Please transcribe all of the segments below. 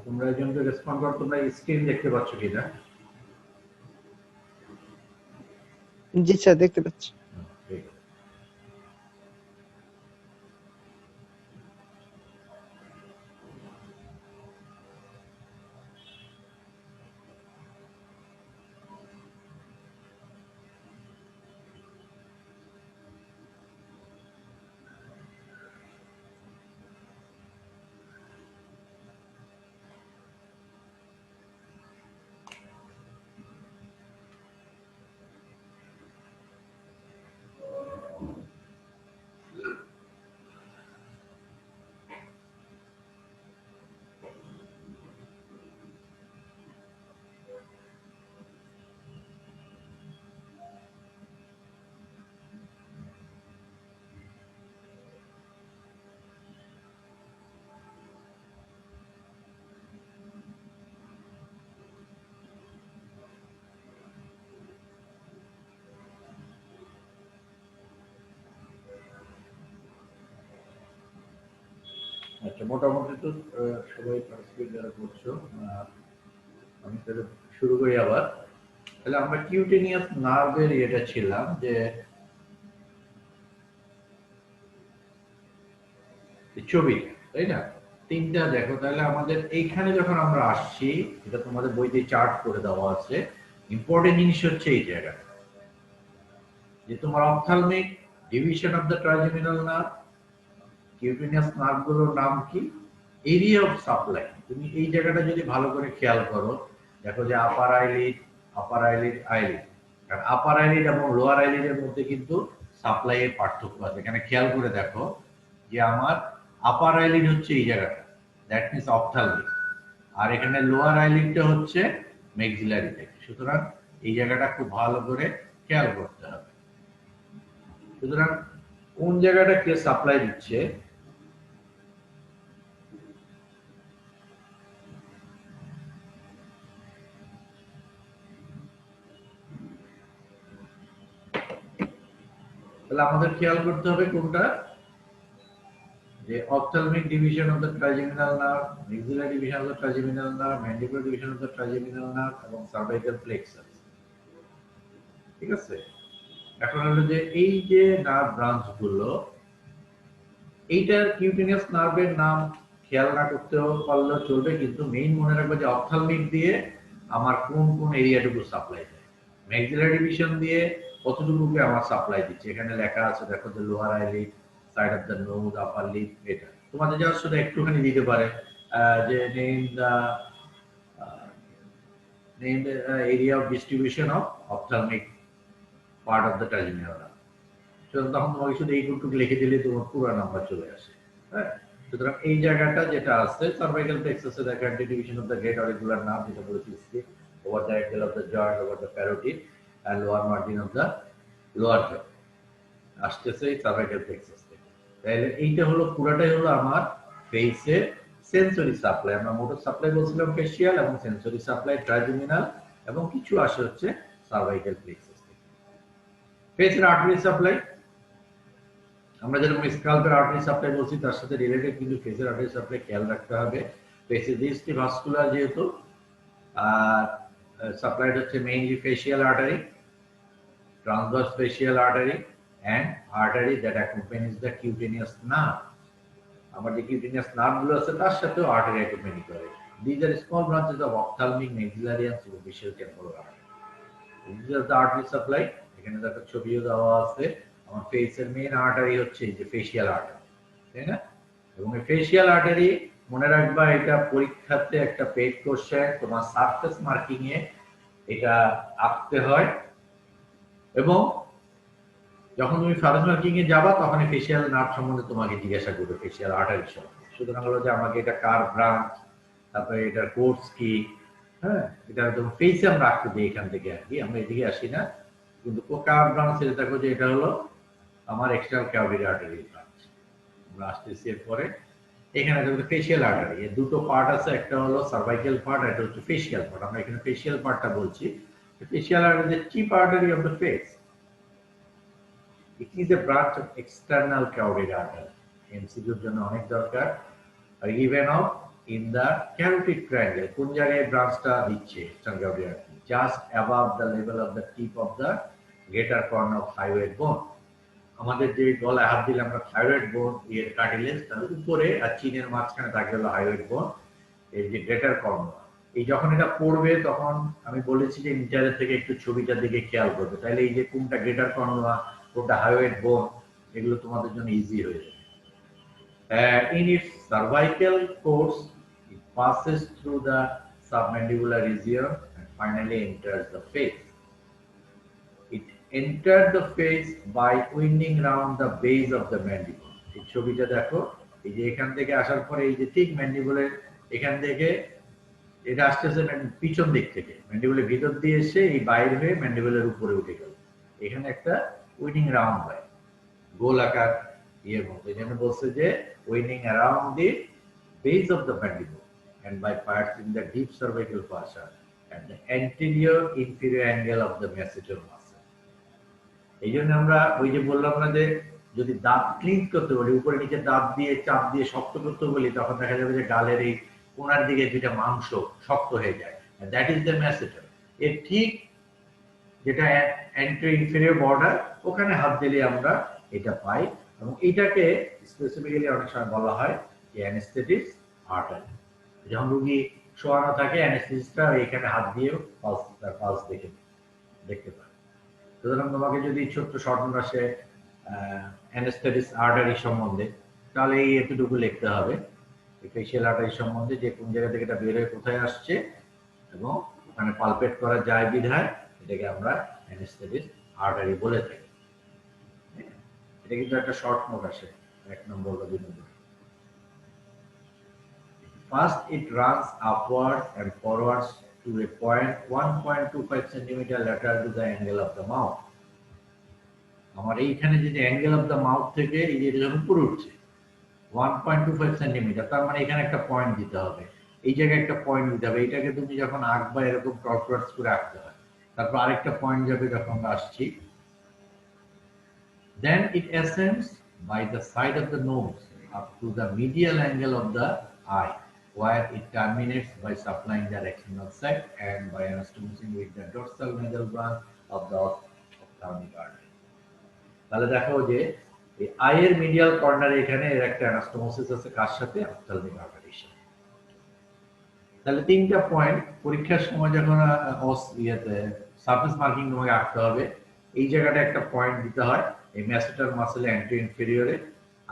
তোমরা একজনকে রেসপন্ড করো, তোমরা স্ক্রিন দেখতে পাচ্ছ কিনা? জি স্যার, দেখতে পাচ্ছি। ঠিক আছে। আচ্ছা, মোটামুটি তো সবাই পার্টিসিপেট যারা করছো, আমি তাহলে শুরু করি আবার। তাহলে আমরা কিউটেনিয়াস নার্ভের এটা ছিলাম যে ছবি, তাই না? তিনটা দেখো, তাহলে আমাদের এইখানে যখন আমরা আসছি, এটা তোমাদের বইতে চার্ট করে দেওয়া আছে। ইম্পর্টেন্ট জিনিস হচ্ছে এই জায়গাটা, যে তোমার ophthalmic division of the trigeminal nerve, cutaneous নার্ভগুলোর নাম কি, এরিয়া অফ সাপ্লাই। তুমি এই জায়গাটা যদি ভালো করে খেয়াল করো, দেখো যে আপার আইলিড, আপার আইলিড, আইলিড, কারণ আপার আইলিড এবং লোয়ার আইলিডের মধ্যে কিন্তু সাপ্লাই এর পার্থক্য আছে। এখানে খেয়াল করে দেখো যে আমার আপার আইলিড হচ্ছে এই জায়গাটা, দ্যাট মিনস অপথ্যালমিক, আর এখানে লোয়ার আইলিডটা হচ্ছে ম্যাক্সিলারি থেকে। সুতরাং এই জায়গাটা খুব ভালো করে খেয়াল করতে হবে। সুতরাং কোন জায়গাটা কে সাপ্লাই দিচ্ছে, তাহলে আমাদের খেয়াল করতে হবে কোনটা, যে ophthalmic division of the trigeminal nerve, maxillary division of the trigeminal nerve, mandibular division of the trigeminal nerve এবং cervical plexus। ঠিক আছে? এখন হলো যে এই যে নার্ভ ব্রাঞ্চ গুলো, এইটার কিউটেনিয়াস নার্ভের নাম খেয়াল না করতেও পারলেও চলবে, কিন্তু মেইন মনে রাখবে যে অপথ্যালমিক দিয়ে আমার কোন কোন এরিয়াটুকু সাপ্লাই দেয়, ম্যাক্সিলারি ডিভিশন দিয়ে কতটুকুকে আমার সাপ্লাই দিচ্ছে। এখানে লেখা আছে, দেখো যে lower eyelid, side of the nose, upper lip. এটা তোমাদের যা শুধু একটুখানি দিতে পারে যে name the area of distribution of ophthalmic part of the trigeminal nerve. তখন তোমাকে শুধু এইটুকু লিখে দিলে তোমার পুরো নাম্বার চলে আসে। হ্যাঁ, সুতরাং এই জায়গাটা যেটা আছে, সার্ভাইকাল প্লেক্সাসে দেখা division of the great auricular nerve, যেটা বলেছি over the angle of the joint, over the parotid and lower margin of the lower জ আসতেছে এই সার্ভাইকাল প্লেক্সাস থেকে। তাহলে এইটা হলো পুরাটাই হলো আমার ফেসের সেন্সরি সাপ্লাই। আমরা মোটর সাপ্লাই বলছিলাম ফেসিয়াল, এবং সেন্সরি সাপ্লাই ট্রাইজেমিনাল, এবং কিছু আসে হচ্ছে সার্ভাইকাল প্লেক্সাস থেকে। ফেসের আর্টারি সাপ্লাই, আমরা যেরকম স্কাল্পের আর্টারি সাপ্লাই বলছি, তার সাথে রিলেটেড কিন্তু ফেসের আর্টারি সাপ্লাই খেয়াল রাখতে হবে। ফেসের দৃষ্টি ভাস্কুলার যেহেতু, আর সাপ্লাইড হচ্ছে mainly facial artery, transverse facial artery and artery that accompanies the cutaneous nerve. আমার যে কিউটেনিয়াস নার্ভগুলো আছে তার সাথেও আর্টারি অ্যাকম্পানি করে। These are small branches of ophthalmic, maxillary and superficial temporal artery. This is the artery supply. এখানে একটা ছবিও দেওয়া আছে। আমার ফেসের মেইন আর্টারি হচ্ছে যে ফেসিয়াল আর্টারি, তাই না? এবং এই ফেসিয়াল আর্টারি মনে রাখবা, এটা পরীক্ষাতে একটা পেড কোশ্চেন, তোমার সারফেস মার্কিং এ এটা আঁকতে হয়, এবং যখন তুমি সারফেস মার্কিং এ যাবা তখন ফেসিয়াল নার্ভ সম্বন্ধে তোমাকে জিজ্ঞাসা করবে, ফেসিয়াল আর্টারি সম্বন্ধে। সুতরাং হলো যে আমাকে এটা কার ব্রাঞ্চ, তারপরে এটার কোর্স কি, হ্যাঁ, এটা একদম ফেসে আমরা আঁকতে দিই এখান থেকে আর কি, আমরা এদিকে আসি না। কিন্তু কার ব্রাঞ্চ, এটা দেখো যে এটা হলো আমার এক্সটার্নাল ক্যাভিটি আর্টারি ব্রাঞ্চ। আমরা আসতেছি এরপরে। এখানে দেখো ফেসিয়াল আর্টারি, এর দুটো পার্ট আছে, একটা হলো সার্ভাইকাল পার্ট, এটা হচ্ছে ফেসিয়াল পার্ট। আমরা এখানে ফেসিয়াল পার্টটা বলছি। Facial artery the chief artery of the face. It is a branch of external carotid artery. MCQ এর জন্য অনেক দরকার। আর even of in the carotid triangle. কোন জায়গায় ব্রাঞ্চটা দিচ্ছে স্ট্রাঙ্গাউডিয়ার? Just above the level of the tip of the greater corner of thyroid bone. আমাদের যে গলায় হাত দিলে আমরা থাইরয়েড বোন এর কার্টিলেজ, তার উপরে আর চিনের মাঝখানে থাকে হলো হাইওয়েড বোন, এই যে গ্রেটার কর্নার। এই যখন এটা পড়বে তখন আমি বলেছি যে ইন্টারের থেকে একটু ছবিটার দিকে খেয়াল করবে, তাহলে এই যে কোনটা গ্রেটার কর্নার কোনটা হাইওয়েড বোন এগুলো তোমাদের জন্য ইজি হয়ে যাবে। In its cervical course, it passes through the submandibular region and finally enters the face. It entered the face by winding round the base of the mandible. এই ছবিটা দেখো, এই যে এখান থেকে আসার পরে এই যে ঠিক ম্যান্ডিবলের এখান থেকে এটা আসতেছে পিছন দিক থেকে, ম্যান্ডিবলের ভিতর দিয়ে এসে এই বাইরে হয়ে ম্যান্ডিবলের উপরে উঠে গেল। এখানে একটা উইনিং রাউন্ড হয় গোল আকার ইয়ের মতো, এই জন্য বলছে যে winning around the base of the mandible and by passing the deep cervical fossa at the anterior inferior angle of the masseter muscle. এই জন্য আমরা ওই যে বললাম না যে যদি দাঁত ক্লিন করতে বলি, উপরে নিচে দাঁত দিয়ে চাপ দিয়ে শক্ত করতে বলি, তখন দেখা যাবে যে গালের এই কোনার দিকে যেটা মাংস শক্ত হয়ে যায়, দ্যাট ইজ দ্য ম্যাসেটার। এর ঠিক যেটা অ্যান্টেরিয়র ইনফেরিয়র বর্ডার, ওখানে হাত দিলে আমরা এটা পাই, এবং এটাকে স্পেসিফিক্যালি অনেক সময় বলা হয় যে অ্যানেস্থেটিক আর্টারি। যখন রোগী শোয়ানো থাকে অ্যানেস্থেটিস্টটা এখানে হাত দিয়েও পালস দেখতে পায়। সুতরাং তোমাকে যদি ছোট্ট শর্ট নোট আসে অ্যানেস্থেটিক আর্টারি সম্বন্ধে, তাহলে এই এতটুকু লিখতে হবে ফেশিয়াল আর্টারি সম্বন্ধে, যে কোন জায়গা থেকে এটা বের হয়ে কোথায় আসছে এবং ওখানে পালপেট করা যায় বিধায় এটাকে আমরা অ্যানেস্থেটিক আর্টারি বলে থাকি। এটা কিন্তু একটা শর্ট নোট আসে 1 নম্বর বা 2 নম্বর। First, it runs upwards and forwards to a point 1.25 cm lateral to the angle of the mouth. আমার এইখানে যে অ্যাঙ্গেল অফ দ্য মাউথ থেকে এই যে যখন উপরে উঠছে 1.25 সেন্টিমিটার, তার মানে এখানে একটা পয়েন্ট দিতে হবে, এই জায়গায় একটা পয়েন্ট দিতে হবে। এটাকে তুমি যখন আঁকবা এরকম টর্কওয়ার্ডস করে আঁকতে হয়, তারপর আরেকটা পয়েন্ট যাবে যখন আমরা আসছি। Then it ascends by the side of the nose up to the medial angle of the eye, where it terminates by supplying the external sac and by anastomosing with the dorsal nasal branch of the ophthalmic artery. তাহলে দেখো যে এই আইয়ের medial কর্নারে এখানে এর একটা anastomosis আছে, কার সাথে? অপথ্যালমিক আর্টারির সাথে। তাহলে 3টা পয়েন্ট পরীক্ষার সময় যখন সারফেস মার্কিং তোমাকে আঁকতে হবে, এই জায়গাটা একটা পয়েন্ট দিতে হয় এই ম্যাসেটার মাসেলে অ্যান্টি ইনফেরিয়রে,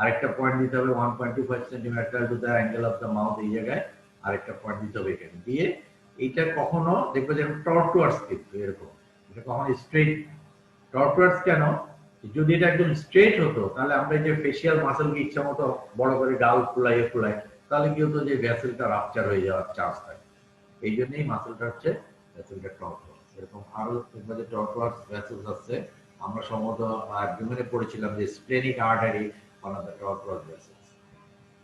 আরেকটা পয়েন্ট দিতে হবে 1.25 centimetre to the angle of the mouth, এই জায়গায় আরেকটা পয়েন্ট দিতে হবে এখানে দিয়ে। এইটা কখনো দেখবে যে টর্টওয়ার্ডস, কিন্তু এরকম এটা কখনো স্ট্রেট। টর্টওয়ার্ডস কেন? যদি এটা একদম স্ট্রেট হতো তাহলে আমরা যে ফেশিয়াল মাসেলকে ইচ্ছা মতো বড় করে গাল ফুলাই তাহলে কি হতো যে ভ্যাসেলটা রাপচার হয়ে যাওয়ার চান্স থাকে। এই জন্যই মাসেলটা হচ্ছে ভ্যাসেলটা টর্টওয়ার্ডস। এরকম আরো দেখবে যে টর্টওয়ার্ডস ভ্যাসেলস আছে, আমরা সম্ভবত অ্যাবডোমেনে পড়েছিলাম যে splenic artery one of the tortuous vessels.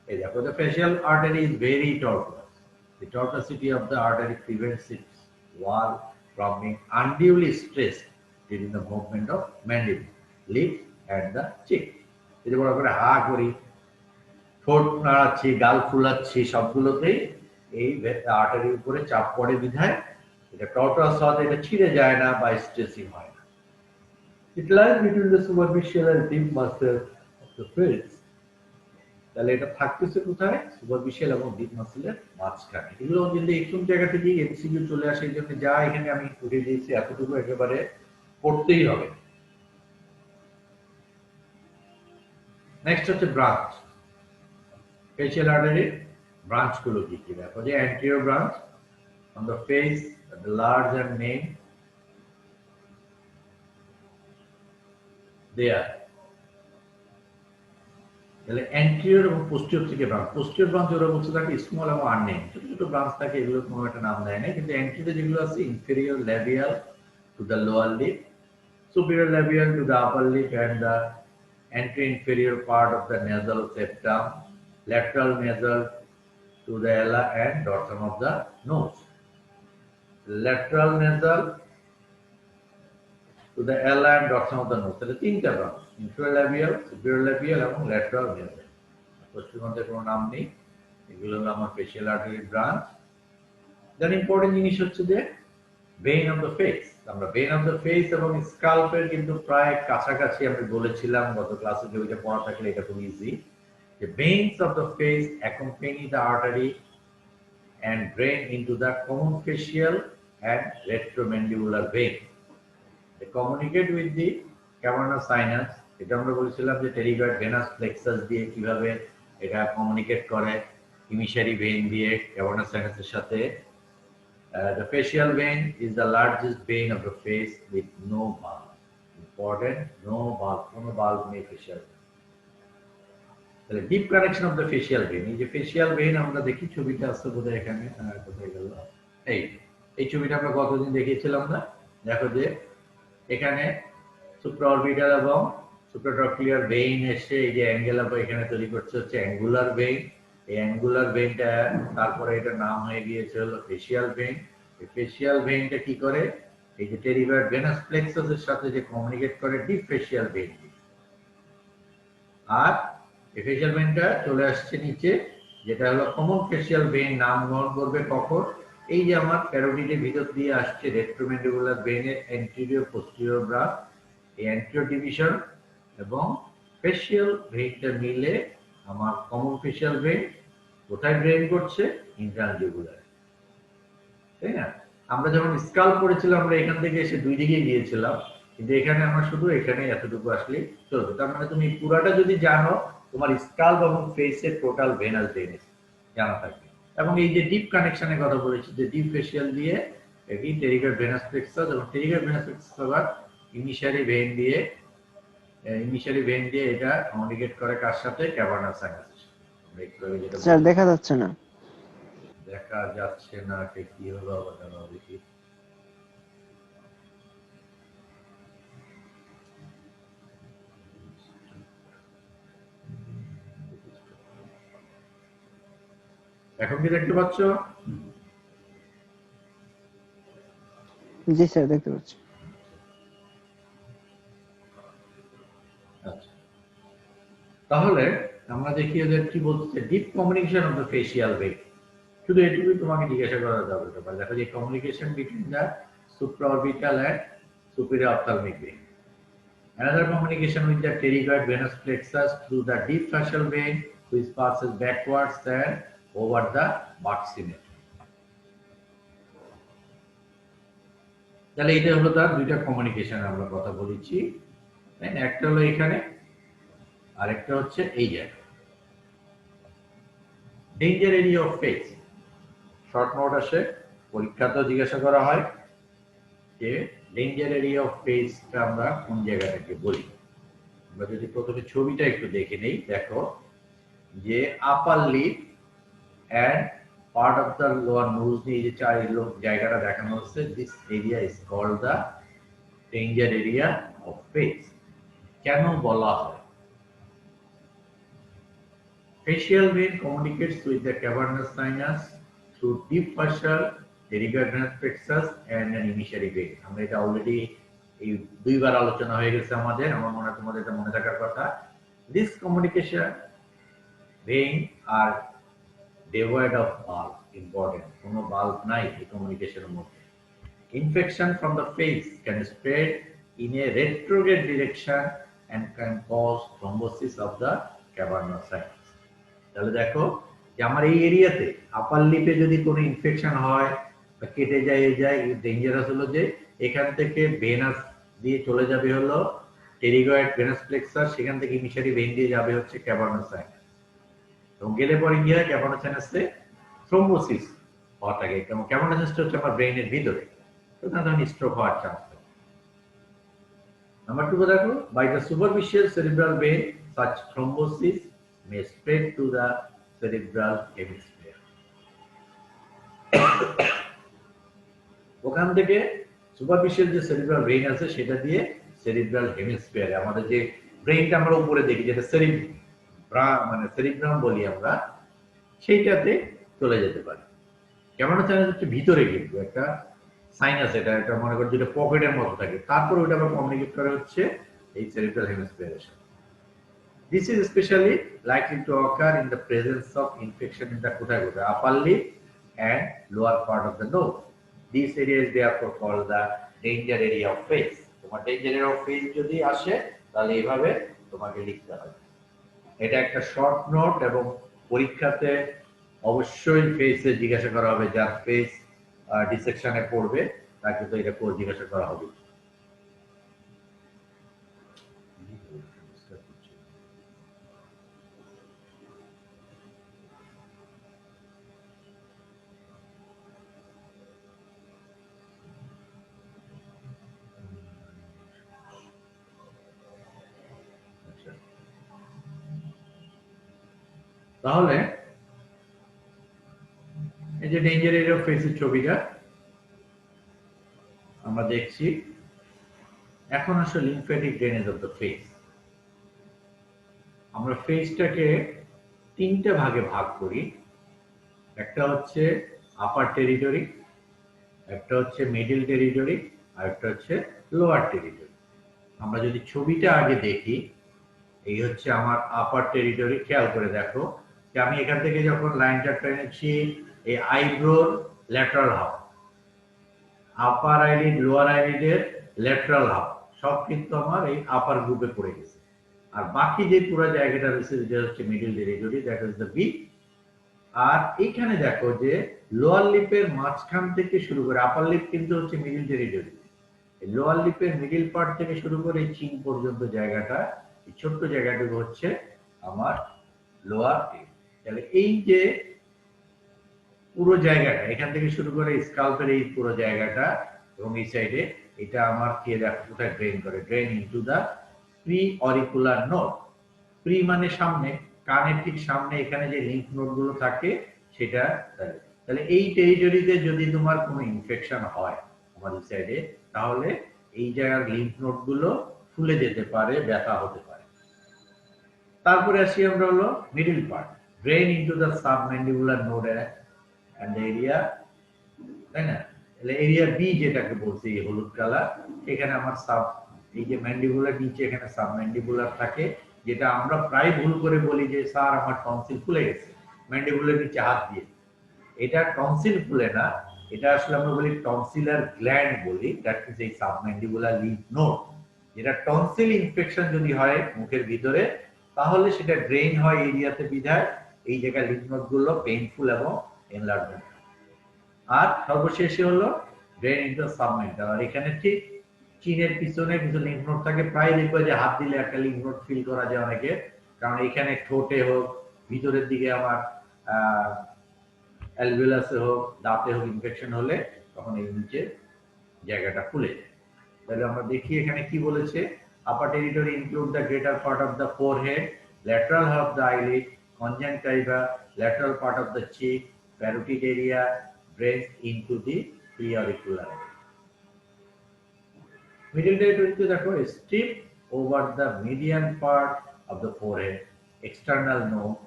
Therefore, the facial artery is very tortuous. The tortuosity of the artery prevents its wall from being unduly stressed during the movement of mandible, lips, and the cheek. যদি বড় করে হা করি, ঠোঁট নাড়াচ্ছি, গাল ফুলাচ্ছি, সবগুলোতেই এই আর্টারির উপরে চাপ পড়ে বিধায় এটা টর্টুয়াস হওয়াতে এটা ছিঁড়ে যায় না বা স্ট্রেসিং হয় না। It lies between the superficial and deep muscle of the face. তাহলে এটা থাকতেছে কোথায়? সুপারফিশিয়াল এবং ডিপ মাসেলের মাঝখানে। এগুলো যদি একটু জায়গা থেকে এমসিকিউ চলে আসে, এই জন্য যা এখানে আমি উঠে দিয়েছি এতটুকু একেবারে পড়তেই হবে। নেক্সট হচ্ছে ব্রাঞ্চ। ফেশিয়াল আর্টারির ব্রাঞ্চ গুলো কি কি? দেখো যে anterior branch on the face, the large end main there. তাহলে অ্যান্টেরিয়র এবং পোস্টিরিয়র থেকে ব্রাঞ্চ। পোস্টিরিয়র ব্রাঞ্চ ওরা বলছে থাকে স্মল এবং আননেম, ছোট ছোট ব্রাঞ্চ থাকে, এগুলো কোনো একটা নাম দেয় না। কিন্তু অ্যান্টেরিয়র যেগুলো আছে inferior labial to the lower lip, superior labial to the upper lip and the anterior-inferior part of the nasal septum, lateral nasal to the ala and dorsum of the nose, lateral nasal to the ala and dorsum of the nose. তাহলে 3টা branch, inferior labial, superior labial এবং lateral nasal। পশ্চিমবঙ্গের কোনো নাম নেই, এগুলো হলো আমার ফেসিয়াল আর্টারি ব্রাঞ্চ। দেন ইম্পর্টেন্ট জিনিস হচ্ছে যে ভেইন অফ দ্য ফেস। আমরা ভেইন অফ দ্য ফেস এবং স্কাল্পের কিন্তু প্রায় কাছাকাছি আমি বলেছিলাম গত ক্লাসে, যে ওইটা পড়া থাকলে এটা খুব easy. The veins of the face accompany the artery and drain into the common facial and retromandibular vein. They communicate with the cavernous sinus. এটা আমরা বলেছিলাম যে pterygoid venous plexus দিয়ে কিভাবে এটা কমিউনিকেট করে ইমিশারি ভেইন দিয়ে cavernous sinus এর সাথে। The facial vein is the largest vein of the face with no bulb. Important, no bulb, কোনো bulb নেই facial vein। তাহলে deep connection off the facial vein. এই যে ফেসিয়াল ভেইন আমরা দেখি, ছবিটা আছে বোধহয় এখানে, কোথায় গেল, এই ছবিটা আমরা গতদিন দেখিয়েছিলাম না? দেখো যে এখানে সুপ্রাঅরবিটাল এবং সুপ্রাট্রক্লিয়ার ভেইন এসে এই যে অ্যাঙ্গেল আপ এখানে তৈরি করছে হচ্ছে অ্যাঙ্গুলার ভেইন। এই অ্যাঙ্গুলার ভেইনটা তারপরে এটার নাম হয়ে গিয়েছে হলো ফেসিয়াল ভেইন। এই ফেসিয়াল ভেইনটা কি করে, এই যে টেরিগয়েড ভেনাস প্লেক্সাসের সাথে যে কমিউনিকেট করে ডিপ ফেসিয়াল ভেইন। আর এই ফেসিয়াল ভেইনটা চলে আসছে নিচে, যেটা হলো কমন ফেসিয়াল ভেইন নাম গ্রহণ করবে কখন, এই যে আমার প্যারোটিডের ভিতর দিয়ে আসছে রেট্রোমেন্ডিবুলার ভেইনের অ্যান্টেরিয়র পোস্টেরিয়র ব্রাঞ্চ। এই অ্যান্টেরিয়র ডিভিশন এবং ফেসিয়াল ভেইনটা মিলে আমার কমন ফেসিয়াল ভেইন কোথায় ড্রেন করছে, ইন্টারনাল জুগুলার, তাই না? আমরা যখন স্কাল্প করেছিলাম আমরা এখান থেকে এসে দুই দিকে গিয়েছিলাম, কিন্তু এখানে আমরা শুধু এখানে এতটুকু আসলে চলবে। তার মানে তুমি পুরাটা যদি জানো, তোমার স্কাল্প এবং ফেসের টোটাল ভেনাস ড্রেনেজ জানা থাকবে। এবং এই যে ডিপ কানেকশনের কথা বলেছি, যে ডিপ ফেসিয়াল দিয়ে এই টেরিগয়েড ভেনাস প্লেক্সাস এবং টেরিগয়েড ভেনাস প্লেক্সাস আবার ইনিশিয়ারি ভেইন দিয়ে এটা কমিউনিকেট করে কার সাথে, ক্যাভার্নাস সাইনাসের সাথে। স্যার দেখা যাচ্ছে না। দেখা যাচ্ছে না, কি হলো আবার দেখি। এখন কি দেখতে পাচ্ছ? জি স্যার দেখতে পাচ্ছি। আচ্ছা, তাহলে আমরা দেখি এদের কি বলছে, deep communication of the facial vein. শুধু এটুকুই তোমাকে জিজ্ঞাসা করা যাবে। দেখো যে communication between the supraorbital and superior ophthalmic vein. Another communication with the pterygoid venous plexus through the deep facial vein, which passes backwards and over the buccinate. তাহলে এটা হলো তার দুইটা কমিউনিকেশন আমরা কথা বলেছি, তাই না? একটা হলো এখানে, আরেকটা হচ্ছে এই জায়গায়। Danger area of face, short note আসে, পরীক্ষাতেও জিজ্ঞাসা করা হয় যে ডেঞ্জার এরিয়া অফ ফেসটা আমরা কোন জায়গাটাকে বলি। আমরা যদি প্রথমে ছবিটা একটু দেখে নেই, দেখো যে upper lip and part of the lower nose নিয়ে যে চার জায়গাটা দেখানো হচ্ছে, this area is called the danger area of face. কেন বলা হয়? Facial vein communicates with the cavernous sinus through deep facial, pterygoid venous plexus and an emissory vein. আমরা এটা অলরেডি এই দুইবার আলোচনা হয়ে গেছে আমাদের, আমার মনে হয় তোমাদের এটা মনে থাকার কথা। This communication vein are devoid of bulb, important, কোনো বাল্ব নাই এই কমিউনিকেশনের মধ্যে। Infection from the face can spread in a retrograde direction and can cause thrombosis of the cavernous sinus. তাহলে দেখো যে আমার এই এরিয়াতে আপার লিপে যদি কোনো ইনফেকশন হয় বা কেটে যায়, ডেঞ্জারাস হলো যে এখান থেকে ভেনাস দিয়ে চলে যাবে হলো টেরিগয়েড ভেনাস প্লেক্সাস, সেখান থেকে ইমিশারি ভেইন দিয়ে যাবে হচ্ছে ক্যাভার্নাস সাইনাস, এবং গেলে পরে গিয়ে ক্যাভার্নাস সাইনাসে থ্রোম্বোসিস হওয়া থাকে। এবং ক্যাভার্নাস সাইনাসটা হচ্ছে আমার ব্রেইনের ভিতরে, তখন স্ট্রোক হওয়ার চান্স থাকে। নাম্বার 2 দেখো, by the superficial cerebral vein such thrombosis may spread to the cerebral hemisphere. ওখান থেকে সুপারফিশিয়াল যে সেরিব্রাল ভেইন আছে সেটা দিয়ে সেরিব্রাল হেমিস্ফিয়ারে, আমাদের যে ব্রেইনটা আমরা উপরে দেখি যেটা সেরিব্রাম বলি আমরা, সেইটাতে চলে যেতে পারে। কেমন হচ্ছে ভিতরে কিন্তু একটা সাইনাস, এটা মনে করি যেটা পকেটের মতো থাকে, তারপর ওইটা আবার কমিউনিকেট করে হচ্ছে এই সেরিব্রাল হেমিস্ফিয়ারের সাথে। This is especially likely to occur in the presence of infection in the upper lip and lower part of the nose. This area is therefore called the danger area of face. তোমার danger area of face যদি আসে তাহলে এইভাবে তোমাকে লিখতে হবে। এটা একটা শর্ট নোট এবং পরীক্ষাতে অবশ্যই ফেসে জিজ্ঞাসা করা হবে, যার ফেস ডিসেকশনে পড়বে তাকে তো এটা জিজ্ঞাসা করা হবে। তাহলে এই যে ডেঞ্জার এরিয়া অফ ফেসের ছবিটা আমরা দেখছি। এখন আসলে lymphatic drainage of the face. আমরা ফেসটাকে তিনটা ভাগে ভাগ করি। একটা হচ্ছে আপার টেরিটরি, একটা হচ্ছে মিডল টেরিটরি, আর একটা হচ্ছে লোয়ার টেরিটরি। আমরা যদি ছবিটা আগে দেখি, এই হচ্ছে আমার আপার টেরিটরি। খেয়াল করে দেখো যে আমি এখান থেকে যখন লাইনটা টেনেছি, এই আইব্রোর ল্যাটারাল হাফ, আপার আইলিড, লোয়ার আইলিডের ল্যাটারাল হাফ সব কিন্তু আমার এই আপার গ্রুপে পড়ে গেছে। আর বাকি যে পুরো জায়গাটা রয়েছে যেটা হচ্ছে middle territory, that is the B. আর এইখানে দেখো যে লোয়ার লিপের মাঝখান থেকে শুরু করে, আপার লিপ কিন্তু হচ্ছে মিডল টেরিটরি, লোয়ার লিপের মিডল পার্ট থেকে শুরু করে চিন পর্যন্ত জায়গাটা, এই ছোট্ট জায়গাটুকু হচ্ছে আমার লোয়ার টেরিটরি। তাহলে এই যে পুরো জায়গাটা এখান থেকে শুরু করে স্কাল্পের এই পুরো জায়গাটা এবং এই সাইডে, এটা আমার কে দেখো কোথায় ড্রেন করে, drain into the pre auricular node. Pre মানে সামনে, কানের ঠিক সামনে এখানে যে লিম্ফ নোড গুলো থাকে সেটা। তাহলে এই টেরিটরিতে যদি তোমার কোনো ইনফেকশন হয় আমাদের সাইডে, তাহলে এই জায়গার লিম্ফ নোড গুলো ফুলে যেতে পারে, ব্যথা হতে পারে। তারপরে আসি আমরা হলো middle part, drain into the submandibular node and area, তাই না? তাহলে এরিয়া বি যেটাকে বলছি হলুদ কালার, এখানে আমার সাব, এই যে ম্যান্ডিবুলার নিচে এখানে সাবম্যান্ডিবুলার থাকে, যেটা আমরা প্রায় ভুল করে বলি যে স্যার আমার টনসিল ফুলে গেছে ম্যান্ডিবুলার নিচে হাত দিয়ে। এটা টনসিল ফুলে না, এটা আসলে আমরা বলি টনসিলার গ্ল্যান্ড বলি, দ্যাট ইজ এই সাবম্যান্ডিবুলার লিম্ফ নোড। যেটা টনসিল ইনফেকশন যদি হয় মুখের ভিতরে, তাহলে সেটা ড্রেন হয় এরিয়াতে, বিধায় এই জায়গায় লিম্ফ নোড গুলো পেইনফুল এবং এনলার্জমেন্ট। আর সর্বশেষে হলো ড্রেন ইনটু সাবমেন্টাল। আর এখানে ঠিক চিনের পিছনে কিছু লিম্ফ নোড থাকে, প্রায় দেখবে যে হাত দিলে একটা লিম্ফ নোড ফিল করা যায় অনেকে, কারণ এখানে ঠোঁটে হোক, ভিতরের দিকে আমার অ্যালভিওলাসে হোক, দাঁতে হোক ইনফেকশন হলে তখন এই নিচে জায়গাটা ফুলে যায়। তাহলে আমরা দেখি এখানে কি বলেছে। Upper territory include the greater part of the forehead, lateral half of the eyelid, conjunctiva, lateral part of the cheek, parotid area, drains into the preauricular area. Middle territory to দেখো strip over the median part of the forehead, external nose,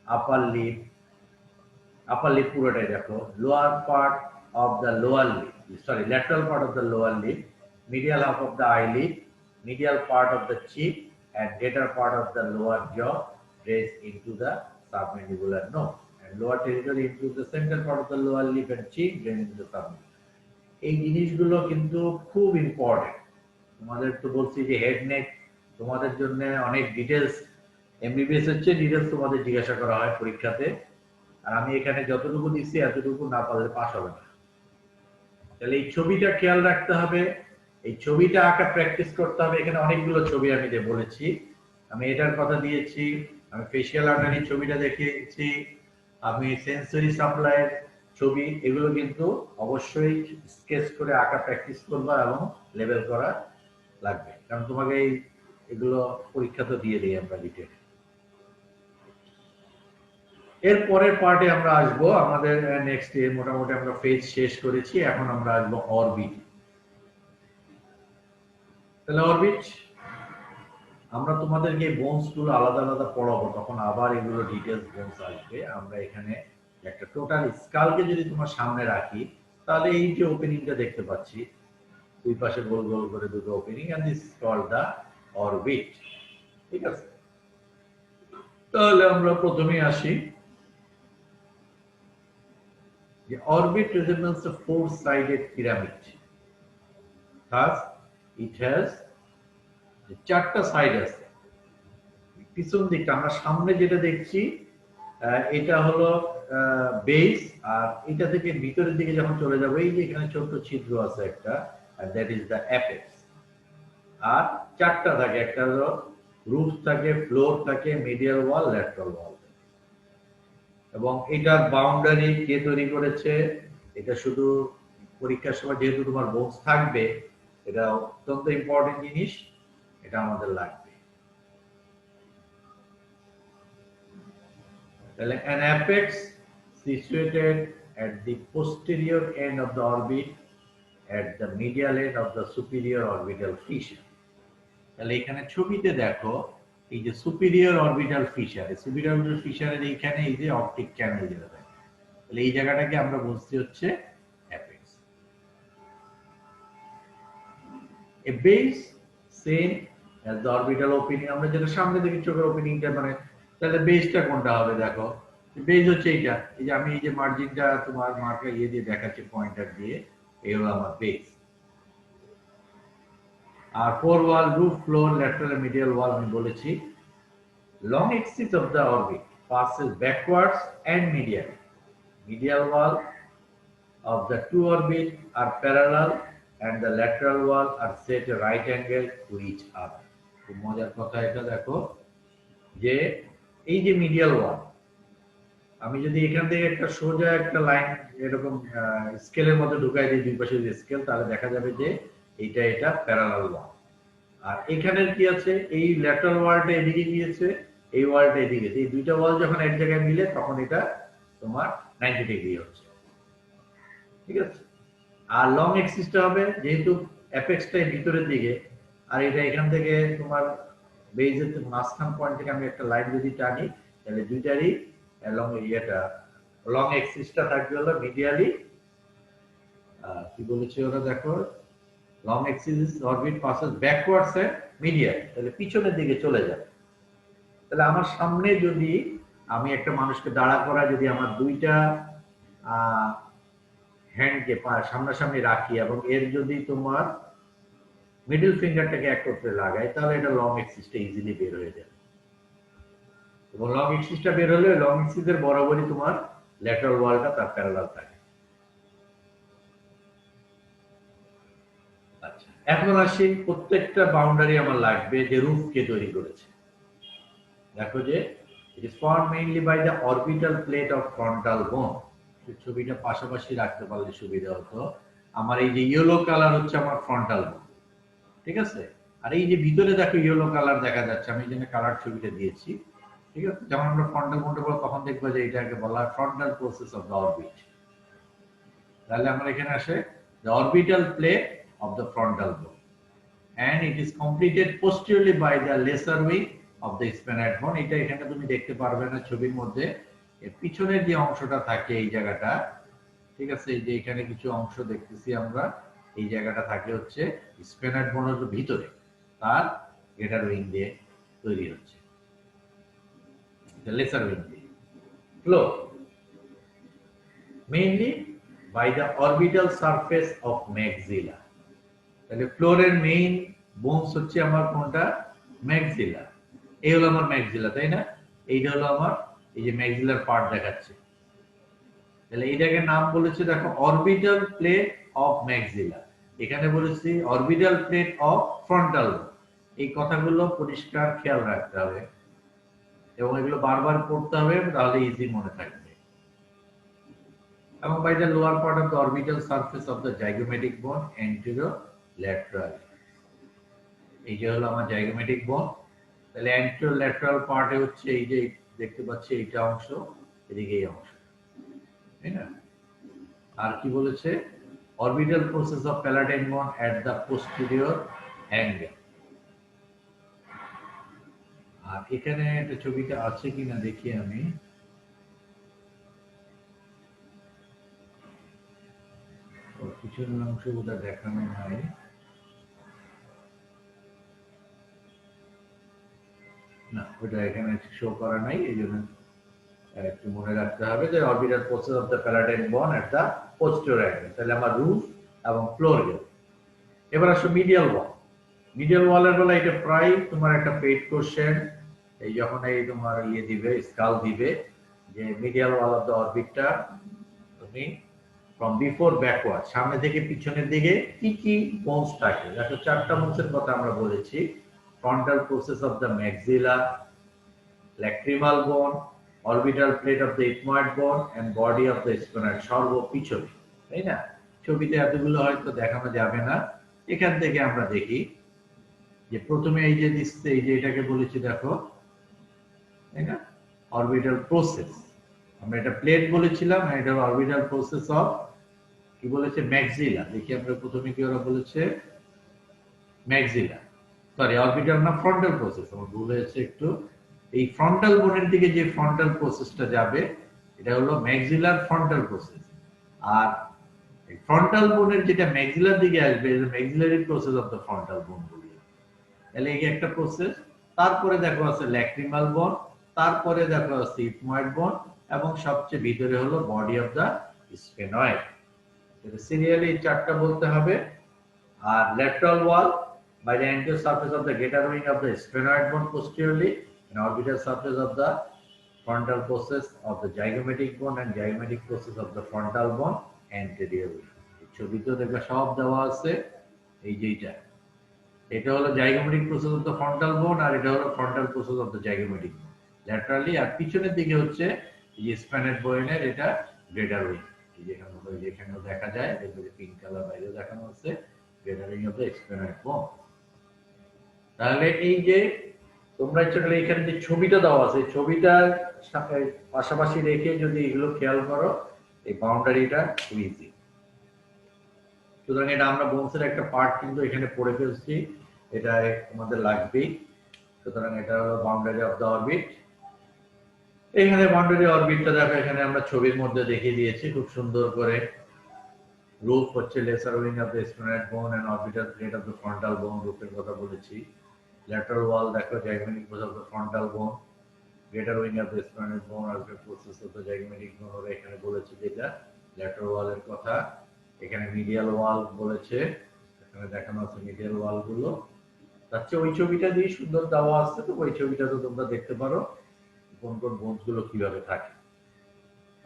upper lip পুরোটাই দেখো, lower part of the lower lip, sorry, lateral part of the lower lip, medial half of the eyelid, medial part of the cheek, and greater part of the lower jaw drains into the submandibular node, and lower territory includes the central part of the lower lip and cheek drain into the submandibular. এই জিনিসগুলো কিন্তু খুব important. তোমাদের তো বলছি যে head neck তোমাদের জন্য অনেক ডিটেলস, এমবিবিএস হচ্ছে ডিটেলস তোমাদের জিজ্ঞাসা করা হয় পরীক্ষাতে, আর আমি এখানে যতটুকু দিচ্ছি এতটুকু না পারলে পাস হবে না। তাহলে এই ছবিটা খেয়াল রাখতে হবে, এই ছবিটা আঁকা প্র্যাকটিস করতে হবে। এখানে অনেকগুলো ছবি আমি যে বলেছি, আমি এটার কথা দিয়েছি, আমি ফেশিয়াল আর্টারির ছবিটা দেখিয়েছি, আমি সেন্সরি সাপ্লাইয়ের ছবি, এগুলো কিন্তু অবশ্যই স্কেচ করে আঁকা প্র্যাকটিস করবা এবং লেবেল করা লাগবে, কারণ তোমাকে এগুলো পরীক্ষা তো দিয়ে দিই আমরা ডিটেল। এর পরের পার্টে আমরা আসবো আমাদের নেক্সট ডে, মোটামুটি আমরা ফেজ শেষ করেছি, এখন আমরা আসবো অরবিট। তাহলে অরবিট আমরা তোমাদেরকে বোনস গুলো আলাদা আলাদা পড়াবো, তখন আবার এগুলো ডিটেলস বোনস আসবে। আমরা এখানে একটা টোটাল স্কালকে যদি তোমার সামনে রাখি, তাহলে এই যে ওপেনিংটা দেখতে পাচ্ছি, দুই পাশে গোল গোল করে দুটো opening, and this is called the orbit. ঠিক আছে, তাহলে আমরা প্রথমে আসি যে orbit resembles a four-sided pyramid. Thus, it has চারটা সাইড আছে। পিছন দিকটা আমরা সামনে যেটা দেখছি এটা হলো বেস, আর এটা থেকে ভিতরের দিকে যখন চলে যাবে এই যে এখানে ছোট্ট ছিদ্র আছে একটা, and that is the apex. আর চারটা থাকে, একটা হলো রুফ থাকে, ফ্লোর থাকে, মিডিয়াল ওয়াল, ল্যাটারাল ওয়াল। এবং এটার বাউন্ডারি কে তৈরি করেছে, এটা শুধু পরীক্ষার সময় যেহেতু তোমার বোর্ড থাকবে, এটা অত্যন্ত ইম্পর্টেন্ট জিনিস, এটা আমাদের লাগবে। তাহলে an apex situated at the posterior end of the orbit at the medial end of the superior orbital fissure. তাহলে এখানে ছবিতে দেখো এই যে superior orbital fissure, superior orbital ফিশারের এইখানে এই যে অপটিক চ্যানেল যেটা থাকে, তাহলে এই জায়গাটাকে আমরা বলছি হচ্ছে apex. A base same as the orbital opening, আমরা যেটা সামনে দেখি চোখের ওপেনিংটা, মানে তাহলে বেসটা কোনটা হবে দেখো, বেস হচ্ছে এইটা, এই যে আমি এই যে মার্জিনটা তোমার মার্কার ইয়ে দিয়ে দেখাচ্ছি পয়েন্টার দিয়ে, এই হলো আমার বেস। আর ফোর ওয়াল, রুফ, ফ্লোর, ল্যাটারাল, মিডিয়াল ওয়াল আমি বলেছি। Long axis of the orbit passes backwards and medially. Medial wall of the two orbits are parallel and the lateral wall are set at right angle to each other. খুব মজার কথা এটা দেখো যে এই যে মিডিয়াল ওয়াল, আমি যদি এখান থেকে একটা সোজা একটা লাইন এরকম স্কেলের মধ্যে ঢুকাই দিই দুই পাশে যে স্কেল, তাহলে দেখা যাবে যে এটা প্যারালাল ওয়াল। আর এখানের কি আছে, এই ল্যাটারাল ওয়ালটা এদিকে গিয়েছে, এই ওয়ালটা এদিকে, এই দুইটা ওয়াল যখন এক জায়গায় মিলে তখন এটা তোমার 90 ডিগ্রি হচ্ছে, ঠিক আছে। আর লং এক্সিসটা হবে যেহেতু অ্যাপেক্সটা ভিতরের দিকে, আর এটা এখান থেকে তোমার বেজের মাঝখান পয়েন্ট থেকে আমি একটা লাইন যদি টানি, তাহলে দুইটারই লং এরিয়াটা লং এক্সিসটা থাকবে হলো মিডিয়ালি, কি বলেছে ওরা দেখো, long axis orbit passes backwards and medially, তাহলে পিছনের দিকে চলে যাবে। তাহলে আমার সামনে যদি আমি একটা মানুষকে দাঁড়া করা, যদি আমার দুইটা হ্যান্ডকে সামনাসামনি রাখি এবং এর যদি তোমার মিডল ফিঙ্গারটাকে একত্রে লাগাই, তাহলে এটা লং এক্সিসটা ইজিলি বের হয়ে যাবে। এবং লং এক্সিসটা বের হলে লং এক্সিসের বরাবরই তোমার ল্যাটারাল ওয়ালটা তার প্যারালাল থাকে। আচ্ছা, এখন আসি প্রত্যেকটা বাউন্ডারি আমার লাগবে যে রুফ কে তৈরি করেছে। দেখো যে it is formed mainly by the orbital plate of frontal bone. ছবিটা পাশাপাশি রাখতে পারলে সুবিধা হতো। আমার এই যে ইয়েলো কালার হচ্ছে আমার ফ্রন্টাল বোন, ঠিক আছে। আর এই যে ভিতরে দেখো ইয়েলো কালার দেখা যাচ্ছে, আমি এই জন্য কালার ছবিটা দিয়েছি, ঠিক আছে। যখন আমরা ফ্রন্টাল বোনটা বলবো তখন দেখবো যে এটাকে বলা হয় frontal process of the orbit. তাহলে আমরা এখানে আসে the orbital plate of the frontal bone and it is completed posteriorly by the lesser wing of the sphenoid bone. এটা এখানে তুমি দেখতে পারবে না ছবির মধ্যে, এর পিছনের যে অংশটা থাকে এই জায়গাটা, ঠিক আছে, এই যে এখানে কিছু অংশ দেখতেছি আমরা, এই জায়গাটা থাকে হচ্ছে স্ফেনয়েড বোনের ভিতরে, তার গ্রেটার উইং দিয়ে তৈরি হচ্ছে, লেসার উইং দিয়ে। Floor mainly by the orbital surface of maxilla. তাহলে ফ্লোরের মেইন বোনস হচ্ছে আমার কোনটা, ম্যাক্সিলা। এই হলো আমার ম্যাক্সিলা, তাই না, এইটা হলো আমার এই যে ম্যাক্সিলার পার্ট দেখাচ্ছে। তাহলে এইটাকে নাম বলেছে দেখো অরবিটাল প্লেট অফ ম্যাক্সিলা, এখানে বলেছি অরবিটাল প্লেট অফ ফ্রন্টাল। এই কথাগুলো পরিষ্কার খেয়াল রাখতে হবে এবং এগুলো বারবার পড়তে হবে, তাহলে ইজি মনে থাকবে। এবং by the lower part of the orbital surface of the zygomatic bone antero lateral, এই যে হলো আমার জাইগোমেটিক বোন। তাহলে অ্যান্টেরো ল্যাটারাল পার্টে হচ্ছে এই যে দেখতে পাচ্ছি এইটা অংশ, এদিকে এই অংশ, তাই না। আর কি বলেছে, অরবিটাল প্রসেস অফ প্যালাটাইন বোন এট দ্য পোস্টেরিয়র অ্যাঙ্গেল। আর এখানে একটা ছবিটা আছে কিনা দেখি আমি, পিছনের অংশ বোধহয় দেখানো হয়, না, ওটা এখানে শো করা নাই, এই জন্য একটু মনে রাখতে হবে যে orbital process of the paradigm বন এট দ্য পোস্টেরিয়র অ্যাঙ্গেল। তাহলে আমার রুফ এবং ফ্লোর গেল। এবার আসো মিডিয়াল ওয়াল। মিডিয়াল ওয়ালের বেলা এটা প্রায় তোমার একটা পেইড কোশ্চেন, এই যখন এই তোমার ইয়ে দিবে, স্কাল দিবে যে মিডিয়াল ওয়াল অফ দ্য অরবিটটা তুমি ফ্রম বিফোর ব্যাকওয়ার্ড, সামনে থেকে পিছনের দিকে কি কি বোনস থাকে। দেখো 4টা বোনসের কথা আমরা বলেছি। Frontal process of the maxilla, lacrimal bone, orbital plate of the ethmoid bone and body of the sphenoid, সর্ব পিছনে, তাই না? ছবিতে এতগুলো হয়তো দেখানো যাবে না। এখান থেকে আমরা দেখি যে প্রথমে এই যে দিচ্ছে, এই যে এটাকে বলেছি দেখো, তাই না? অরবিটাল প্রসেস, আমরা এটা প্লেট বলেছিলাম, এটা অরবিটাল প্রসেস অফ কি বলেছে, ম্যাক্সিলা। দেখি আমরা প্রথমে কি ওরা বলেছে, ম্যাক্সিলা, সরি অরবিটাল না, ফ্রন্টাল প্রসেস, আমার ভুল হয়েছে একটু। এই ফ্রন্টাল বোনের দিকে যে ফ্রন্টাল প্রসেসটা যাবে এটা হলো ম্যাক্সিলার ফ্রন্টাল প্রসেস। আর এই ফ্রন্টাল বোনের যেটা ম্যাক্সিলার দিকে আসবে maxillary process of the frontal বোন বলি। তাহলে এই একটা প্রসেস। তারপরে দেখো আছে ল্যাক্রিমাল বোন, তারপরে দেখো আছে ইথময়েড বোন, এবং সবচেয়ে ভিতরে হলো body of the sphenoid. Serially 4টা বলতে হবে। আর lateral wall by the anterior surface of the greater wing of the sphenoid bone posteriorly and orbital surface of the frontal process of the zygomatic bone and zygomatic process of the frontal bone anteriorly. ছবিতে দেখো সব দেওয়া আছে। এই যে এটা হলো zygomatic process of the frontal bone আর এটা হলো frontal process of the zygomatic bone laterally। আর পিছনের দিকে হচ্ছে এই sphenoid bone এর এটা greater wing। এই যেখানেও দেখা যায়, দেখো যে পিঙ্ক কালার বাইরে দেখানো আছে, greater wing of the sphenoid bone। তাহলে এই যে তোমরা ইচ্ছা করলে এখানে যে ছবিটা দেওয়া আছে, ছবিটার সাথে পাশাপাশি রেখে যদি এগুলো খেয়াল করো, এই বাউন্ডারিটা খুব ইজি। সুতরাং এটা আমরা বোনসের একটা পার্ট কিন্তু এখানে পড়ে ফেলছি, এটা আমাদের লাগবেই। সুতরাং এটা হলো বাউন্ডারি অফ দ্য অরবিট। এখানে বাউন্ডারি অরবিটটা দেখো, এখানে আমরা ছবির মধ্যে দেখিয়ে দিয়েছি খুব সুন্দর করে। রুফ হচ্ছে lesser wing of the sphenoid bone and orbital plate of the frontal bone, রুফের কথা বলেছি। lateral wall দেখো zygomatic process of the frontal bone, greater wing of the sphenoid bone R process of the zygomatic bone ওরা এখানে বলেছে যেটা lateral wall এর কথা। এখানে medial wall বলেছে, এখানে দেখানো আছে medial wall গুলো। তাচ্ছে ওই ছবিটা দিয়ে সুন্দর দেওয়া আছে, তো ওই ছবিটা তো তোমরা দেখতে পারো কোন কোন বোনস গুলো কিভাবে থাকে।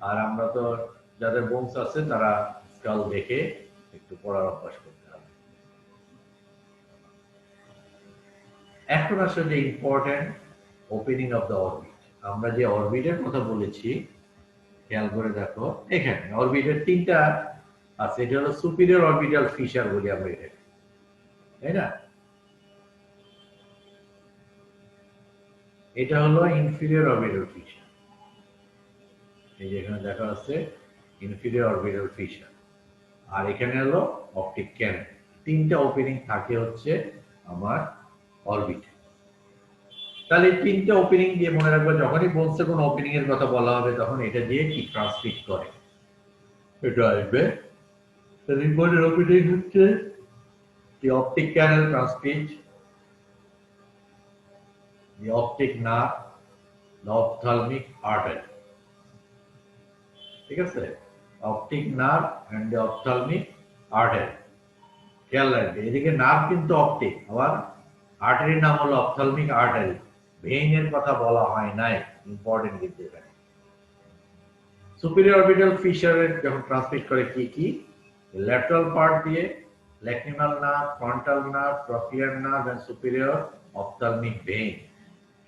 আর আমরা তো যাদের বোনস আছে তারা স্কাল দেখে একটু পড়ার অভ্যাস করতে হবে। এখন আসলে important opening of the orbit. আমরা যে অরবিটের কথা বলেছি খেয়াল করে দেখো, এখানে অরবিটের 3টা আছে। এটা হলো সুপিরিয়র অরবিটাল ফিশার বলি আমরা এটাকে, তাই না? এটা হলো ইনফিরিয়র অরবিটাল ফিশার। এই যে এখানে দেখা আছে ইনফিরিয়র অরবিটাল ফিশার। আর এখানে হলো অপটিক ক্যানেল। 3টা ওপেনিং থাকে হচ্ছে আমার অরবিটে। তাহলে 3টা ওপেনিং দিয়ে মনে রাখবে, যখনই বোনসে কোনো ওপেনিং এর কথা বলা হবে তখন এটা দিয়ে কি ট্রান্সমিট করে, এটা আসবে। তাহলে ইম্পর্টেন্ট ওপেনিং হচ্ছে the optic canal transmit, the optic nerve, the ophthalmic artery। ঠিক আছে, optic nerve and the ophthalmic artery. খেয়াল রাখবে, এদিকে নার্ভ কিন্তু অপটিক, আবার আর্টারির নাম হলো অপথ্যালমিক আর্টারি। ভেইনের কথা বলা হয় নাই, ইম্পর্টেন্ট কিন্তু এখানে। সুপিরিয়র অরবিটাল ফিশারের যখন ট্রান্সমিট করে কি কি, ল্যাটারাল পার্ট দিয়ে lacrimal nerve, frontal nerve, trochlear nerve and superior ophthalmic vein.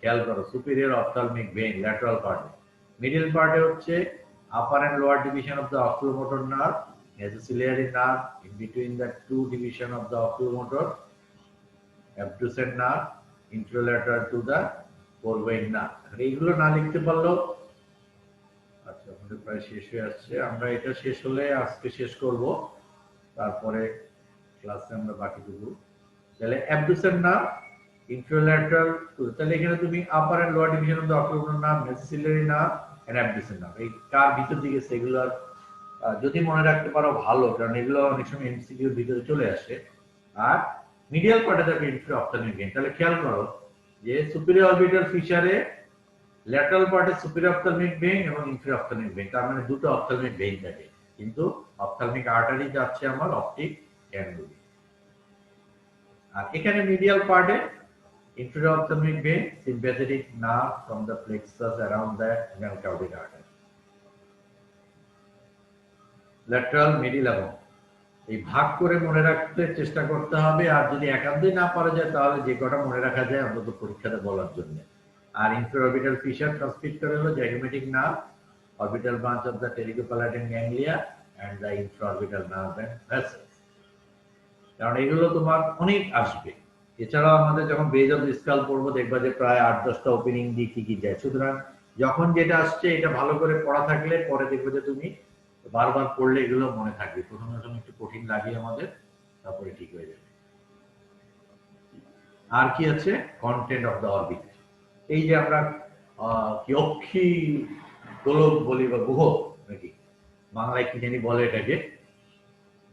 খেয়াল করো, সুপিরিয়র অপথ্যালমিক ভেইন ল্যাটারাল পার্টে। মিডল পার্টে হচ্ছে upper and lower division of the oculomotor nerve, as a ciliary nerve in between the 2 division of the oculomotor, abducent nerve, interlateral to the forevein nerve। এইগুলো না লিখতে পারলেও, আচ্ছা আমাদের প্রায় শেষ হয়ে আসছে, আমরা এটা শেষ হলে আজকে শেষ করব, তারপরে ক্লাসে আমরা বাকি দেব। তাহলে abducent nerve, interlateral to, তাহলে এখানে তুমি upper and lower division of the oculomotor nerve, maxillary nerve and abducent nerve, এই কার ভিতর দিকে সেগুলার যদি মনে রাখতে পারো ভালো, কারণ এগুলো অনেক সময় এমসিকিউর ভিতরে চলে আসে। আর মিডিয়াল পার্টে দেখো ইনফিরিয়র অপথ্যালমিক ভেইন। তাহলে খেয়াল করো, যে সুপিরিয়র অরবিটাল ফিশারে ল্যাটারাল পার্টে সুপিরিয়র অপথ্যালমিক ভেইন এবং ইনফিরিয়র অপথ্যালমিক ভেইন, তার মানে দুটো অপথ্যালমিক ভেইন থাকে, কিন্তু অপথ্যালমিক আর্টারি যাচ্ছে আমার অপটিক ক্যানগুলি। আর এখানে মিডিয়াল পার্টে inferior ophthalmic vein, sympathetic nerve from the plexus around the anal carotid artery. Lateral, middle এবং এই ভাগ করে মনে রাখতে চেষ্টা করতে হবে, আর যদি একান্তই না পারা যায় তাহলে যে কটা মনে রাখা যায় অন্তত পরীক্ষাতে বলার জন্য। আর inferior orbital fissure transmit করে হলো zygomatic nerve, orbital branch of the pterygopalatine ganglia and the infraorbital nerve and vessels। কারণ এগুলো তোমার অনেক আসবে। এছাড়াও আমাদের যখন বেজ অফ স্কাল পড়বো দেখবা যে প্রায় 8-10টা ওপেনিং দিয়ে কি যায়। সুতরাং যখন যেটা আসছে এটা ভালো করে পড়া থাকলে পরে দেখবে যে তুমি বারবার পড়লে এগুলো মনে থাকবে। প্রথমে একটু কঠিন লাগে আমাদের, তারপরে ঠিক হয়ে যাবে। আর কি আছে? Content of the orbit. এই যে আমরা কি অক্ষী গোলক বলি বা গুহ নাকি বাংলায় কি জানি বলে এটাকে,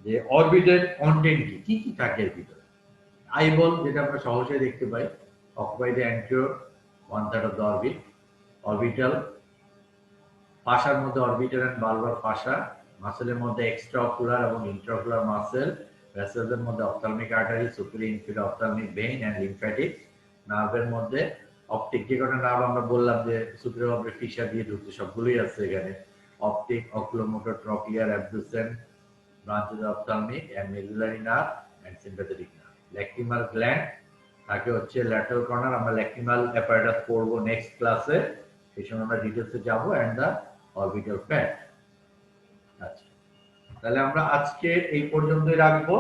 যে অরবিটের কন্টেন্ট কি কি থাকে এর ভিতরে। আইবল যেটা আমরা সহজেই দেখতে পাই, occupy the anterior 1/3 of the orbit. Orbital ফাসার মধ্যে অরবিটাল এন্ড বালবার ফাসা, মাসেলের মধ্যে এক্সট্রা অকুলার এবং ইন্ট্রাঅকুলার মাসেল, ভেসেলসের মধ্যে ophthalmic artery, superior inferior ophthalmic vein and lymphatic. নার্ভের মধ্যে অপটিক, যে কটা নার্ভ আমরা বললাম যে সুপিরিয়র অরবিটাল ফিশার দিয়ে ঢুকছে সবগুলোই আছে এখানে। Optic, oculomotor, trochlear, abducent branches of ophthalmic and medullary nerve and sympathetic nerve. Lacrimal gland থাকে হচ্ছে lateral corner, আমরা lacrimal apparatus পড়বো নেক্সট ক্লাসে, সেই সময় আমরা ডিটেইলসে যাব, and the orbital pad। আচ্ছা, তাহলে আমরা আজকে এই পর্যন্তই রাখবো।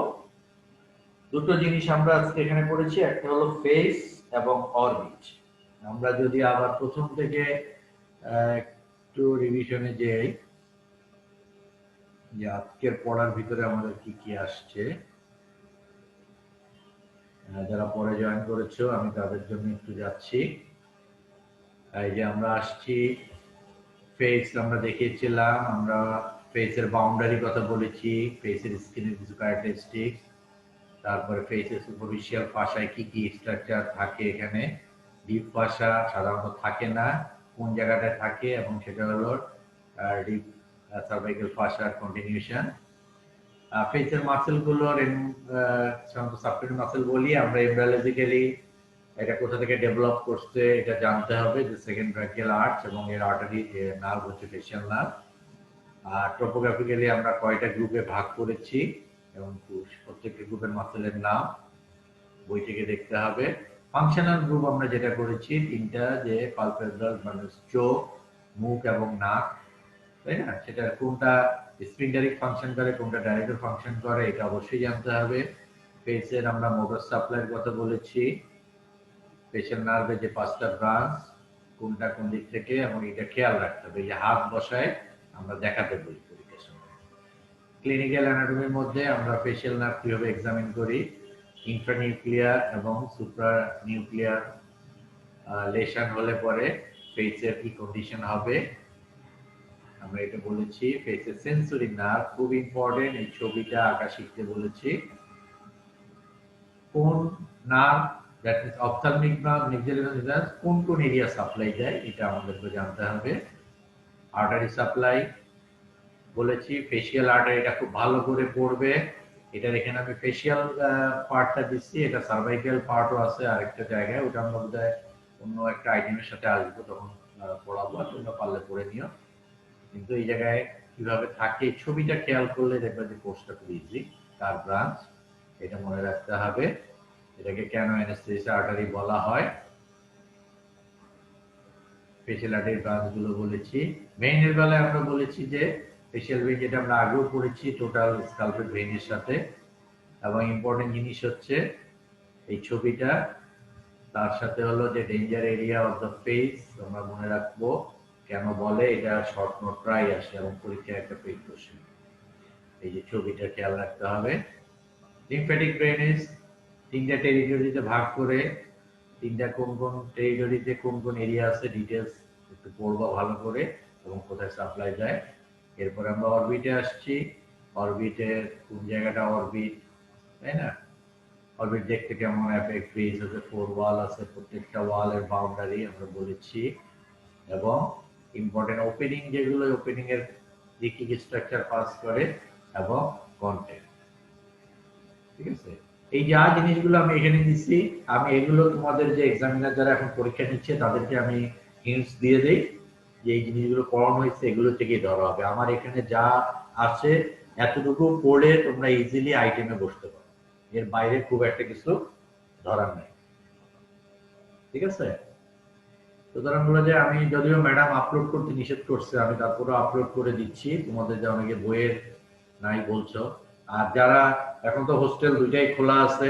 দুটো জিনিস আমরা আজকে এখানে পড়েছি, একটা হলো ফেস এবং অরবিট। আমরা যদি আবার প্রথম থেকে একটু রিভিশনে যাই যে আজকের পড়ার ভিতরে আমাদের কি কি আসছে, যারা পরে জয়েন করেছো আমি তাদের জন্য একটু যাচ্ছি। এই যে আমরা আসছি ফেস, আমরা দেখিয়েছিলাম, আমরা ফেসের বাউন্ডারি কথা বলেছি, ফেসের স্কিনের কিছু ক্যারেক্টারিস্টিক্স, তারপরে ফেসের সুপারফিশিয়াল ফাসায় কি কি স্ট্রাকচার থাকে, এখানে ডিপ ফাসা সাধারণত থাকে না, কোন জায়গাটায় থাকে, এবং সেটা হলো ডিপ সার্ভাইকাল ফাসার কন্টিনিউশন। ফেসের মাসেলগুলোর সাধারণত সাবক্লিনিয়াল মাসেল বলি আমরা, এমব্রায়োলজিক্যালি এটা কোথা থেকে ডেভেলপ করছে এটা জানতে হবে, যে সেকেন্ড ব্রাকিয়াল আর্চ এবং এর আর্টারি নার্ভ হচ্ছে ফেশিয়াল নার্ভ। আর ট্রপোগ্রাফিক্যালি আমরা কয়টা গ্রুপে ভাগ করেছি এবং প্রত্যেকটা গ্রুপের মাসেলের নাম বই থেকে দেখতে হবে। ফাংশনাল গ্রুপ আমরা যেটা করেছি তিনটা, যে পালপেব্রাল মানে চোখ, মুখ এবং নাক, তাই না, সেটা কোনটা স্পিন্ডারিক ফাংশন করে কোনটা ডাইরেক্টর ফাংশন করে এটা অবশ্যই জানতে হবে। ফেসের আমরা মোটর সাপ্লাইয়ের কথা বলেছি, ফেশিয়াল নার্ভের যে 5টা ব্রাঞ্চ কোনটা কোন দিক থেকে, এবং এটা খেয়াল রাখতে হবে। এই যে হাত বসায় আমরা দেখাতে বলি পরীক্ষার সময়। ক্লিনিক্যাল অ্যানাটমির মধ্যে আমরা ফেশিয়াল নার্ভ কিভাবে এক্সামিন করি, ইন্ট্রানিউক্লিয়ার এবং সুপ্রানিউক্লিয়ার লেশন হলে পরে ফেসের কি কন্ডিশন হবে আমরা এটা বলেছি। ফেসের সেন্সরি নার্ভ খুব ইম্পর্টেন্ট, এই ছবিটা আঁকা শিখতে বলেছি। কোন nerve, that means ophthalmic nerve, nuclear কোন কোন এরিয়া সাপ্লাই দেয় এটা আমাদেরকে জানতে হবে। আর্টারি সাপ্লাই বলেছি, ফেশিয়াল আর্টারিটা খুব ভালো করে পড়বে। এটার এখানে আমি ফেশিয়াল পার্টটা দিচ্ছি, এটা সার্ভাইকাল পার্টও আছে আরেকটা জায়গায়, ওটা আমরা বোধহয় অন্য একটা আইটেমের সাথে আসবো তখন পড়াবো, তোমরা পারলে পড়ে নিও। কিন্তু এই জায়গায় কিভাবে থাকে ছবিটা খেয়াল করলে দেখবে যে কোর্সটা খুব ইজি। তার ব্রাঞ্চ এটা মনে রাখতে হবে, এটাকে কেন অ্যানেস্থেসিয়া আর্টারি বলা হয়। ফেশিয়াল আর্টারি ব্রাঞ্চগুলো বলেছি। ভেইনের বেলায় আমরা বলেছি যে ফেশিয়াল ভেইন যেটা আমরা আগেও পড়েছি টোটাল স্কালপেট ভেইনের সাথে, এবং ইম্পর্টেন্ট জিনিস হচ্ছে এই ছবিটা, তার সাথে হলো যে danger area of the face আমরা মনে রাখবো, কেন বলে এটা শর্ট নোট প্রায় আসে এবং পরীক্ষায় একটা পেজ কোশ্চেন। এই যে ছবিটা খেয়াল রাখতে হবে। লিম্ফ্যাটিক ড্রেনেজ তিনটা টেরিটরিতে ভাগ করে, তিনটা কোন কোন টেরিটরিতে কোন কোন এরিয়া আছে ডিটেলস একটু পড়বো ভালো করে এবং কোথায় সাপ্লাই যায়। এরপর আমরা অরবিটে আসছি, অরবিটের কোন জায়গাটা অরবিট, তাই না, অরবিট দেখতে কেমন, অ্যাপেক্স বেস আছে, 4 ওয়াল আছে, প্রত্যেকটা ওয়ালের বাউন্ডারি আমরা বলেছি, এবং ইম্পর্টেন্ট ওপেনিং যেগুলো, ওপেনিং এর কি কি স্ট্রাকচার পাস করে, এবং কন্টেন্ট। ঠিক আছে, এই যা জিনিসগুলো আমি এখানে দিচ্ছি, আমি এগুলো তোমাদের যে এক্সামিনার যারা এখন পরীক্ষা নিচ্ছে তাদেরকে আমি হিন্টস দিয়ে দেই যে এই জিনিসগুলো পড়ানো হয়েছে, এগুলো থেকেই ধরা হবে। আমার এখানে যা আছে এতটুকু পড়ে তোমরা ইজিলি আইটেমে বসতে পারো, এর বাইরে খুব একটা কিছু ধরার নাই। ঠিক আছে, সুতরাং হলো যে আমি, যদিও ম্যাডাম আপলোড করতে নিষেধ করছে, আমি তারপরে আপলোড করে দিচ্ছি তোমাদের, যে অনেকে বইয়ের নাই বলছো। আর যারা এখন তো হোস্টেল দুইটাই খোলা আছে,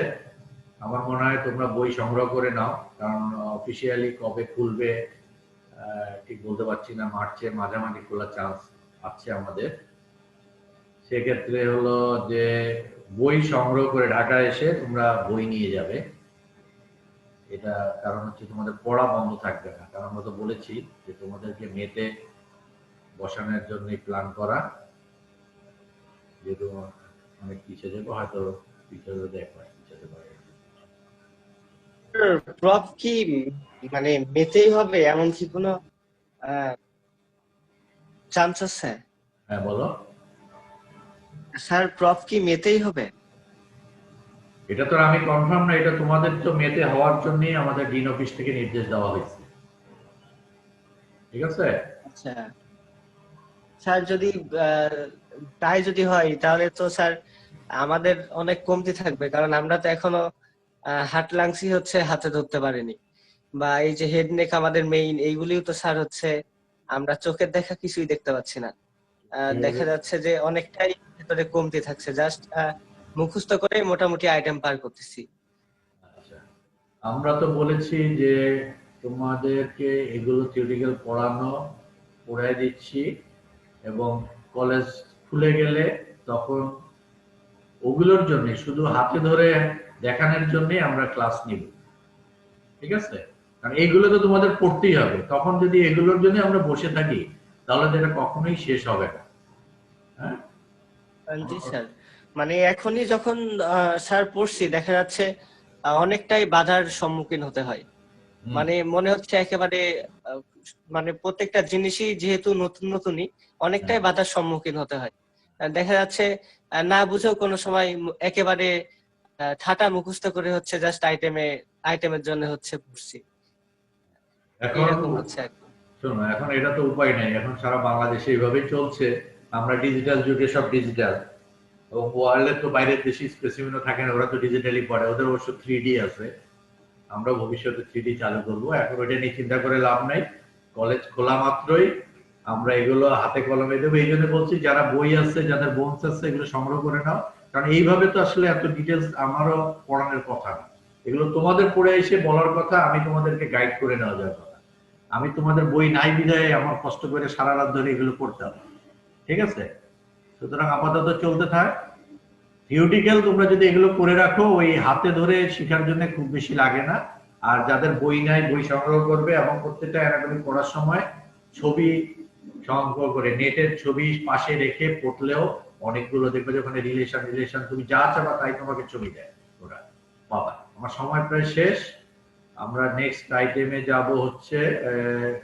আমার মনে হয় তোমরা বই সংগ্রহ করে নাও, কারণ অফিসিয়ালি কবে খুলবে ঠিক বলতে পারছি না, মার্চের মাঝামাঝি খোলার চান্স আছে আমাদের। সেক্ষেত্রে হলো যে বই সংগ্রহ করে ঢাকায় এসে তোমরা বই নিয়ে যাবে, এটা কারণ হচ্ছে তোমাদের পড়া বন্ধ থাকবে না, কারণ আমরা তো বলেছি যে তোমাদেরকে মেতে বসানোর জন্য প্ল্যান করা, যেহেতু অনেক পিছিয়ে যাবো, হয়তো পিছিয়ে যাবে, একবার পিছিয়ে যাবে। প্রফ কি মানে মেতেই হবে এমন কি কোনো চান্স আছে? হ্যাঁ বলো। স্যার প্রফ কি মেতেই হবে? এটা তো আমি কনফার্ম না, এটা তোমাদের তো মেতে হওয়ার জন্যই আমাদের ডিন অফিস থেকে নির্দেশ দেওয়া হয়েছে। ঠিক আছে, আচ্ছা স্যার, যদি তাই যদি হয় তাহলে তো স্যার আমাদের অনেক কমতি থাকবে, কারণ আমরা তো এখনো হাট লাংসি হচ্ছে হাতে ধরতে পারিনি, বা এই যে হেড নেক আমাদের মেইন, এইগুলিও তো স্যার হচ্ছে আমরা চোখের দেখা কিছুই দেখতে পাচ্ছি না। দেখা যাচ্ছে যে অনেকটাই ভেতরে কমতি থাকছে, জাস্ট মুখস্থ করে মোটামুটি আইটেম পার করতেছি। আচ্ছা, আমরা তো বলেছি যে তোমাদেরকে এগুলো থিওরিটিক্যাল পড়ায় দিচ্ছি, এবং কলেজ খুলে গেলে তখন ওগুলোর জন্য শুধু হাতে ধরে দেখানোর জন্য আমরা ক্লাস নিব। ঠিক আছে, কারণ এইগুলো তো তোমাদের পড়তেই হবে, তখন যদি এগুলোর জন্য আমরা বসে থাকি তাহলে তো এটা কখনোই শেষ হবে না। হ্যাঁ, জি স্যার, মানে এখনই যখন স্যার পড়ছি দেখা যাচ্ছে অনেকটাই বাধার সম্মুখীন হতে হয়। মানে মনে হচ্ছে একেবারে আহ, মানে প্রত্যেকটা জিনিসই যেহেতু নতুন নতুনই, অনেকটাই বাধার সম্মুখীন হতে হয়। দেখা যাচ্ছে না বুঝেও কোনো সময় একেবারে ঠাটা মুখস্থ করে হচ্ছে জাস্ট আইটেমের জন্য হচ্ছে পড়ছি, এখন এরকম হচ্ছে আর কি। শোনো, এখন এটা তো উপায় নাই, এখন সারা বাংলাদেশে এইভাবেই চলছে। আমরা ডিজিটাল যুগে, সব ডিজিটাল, এবং ওয়ার্ল্ডের তো বাইরের দেশে স্পেসিমেনও থাকে না, ওরা তো ডিজিটালি পড়ে, ওদের অবশ্য 3D আছে। আমরা ভবিষ্যতে 3D চালু করবো, এখন ওইটা নিয়ে চিন্তা করে লাভ নাই। কলেজ খোলা মাত্রই আমরা এগুলো হাতে কলমে দেবো। এই জন্য বলছি, যারা বই আছে, যাদের বোনস আছে, এগুলো সংগ্রহ করে নাও, কারণ এইভাবে তো আসলে এত ডিটেলস আমারও পড়ানোর কথা না, এগুলো তোমাদের পড়ে এসে বলার কথা, আমি তোমাদেরকে গাইড করে নেওয়া যাওয়ার কথা। আমি তোমাদের বই নাই বিধায় আমার কষ্ট করে সারা রাত ধরে এগুলো পড়তে হবে। ঠিক আছে, সুতরাং আপাতত চলতে থাক। থিওরিটিক্যাল তোমরা যদি এগুলো করে রাখো, ওই হাতে ধরে শেখার জন্য খুব বেশি লাগে না। আর যাদের বই নাই, বই সংগ্রহ করবে, এবং প্রত্যেকটা অ্যানাটমি পড়ার সময় ছবি সংগ্রহ করে নেটের ছবি পাশে রেখে পড়লেও অনেকগুলো দেখবে যে ওখানে রিলেশন তুমি যা চাবা তাই তোমাকে ছবি দেয় ওরা। বাবা, আমার সময় প্রায় শেষ, আমরা নেক্সট আইটেমে যাব হচ্ছে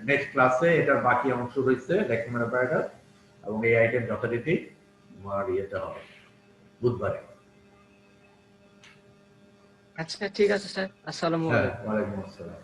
নেক্সট ক্লাসে, এটার বাকি অংশ রয়েছে লেকচার অপারেটর, এবং এই আইটেম যথারীতি তোমার ইয়েতে হবে বুধবারে। আচ্ছা ঠিক আছে স্যার, আসসালামু হ্যাঁ, আলাইকুম। ওয়ালাইকুম আসসালাম।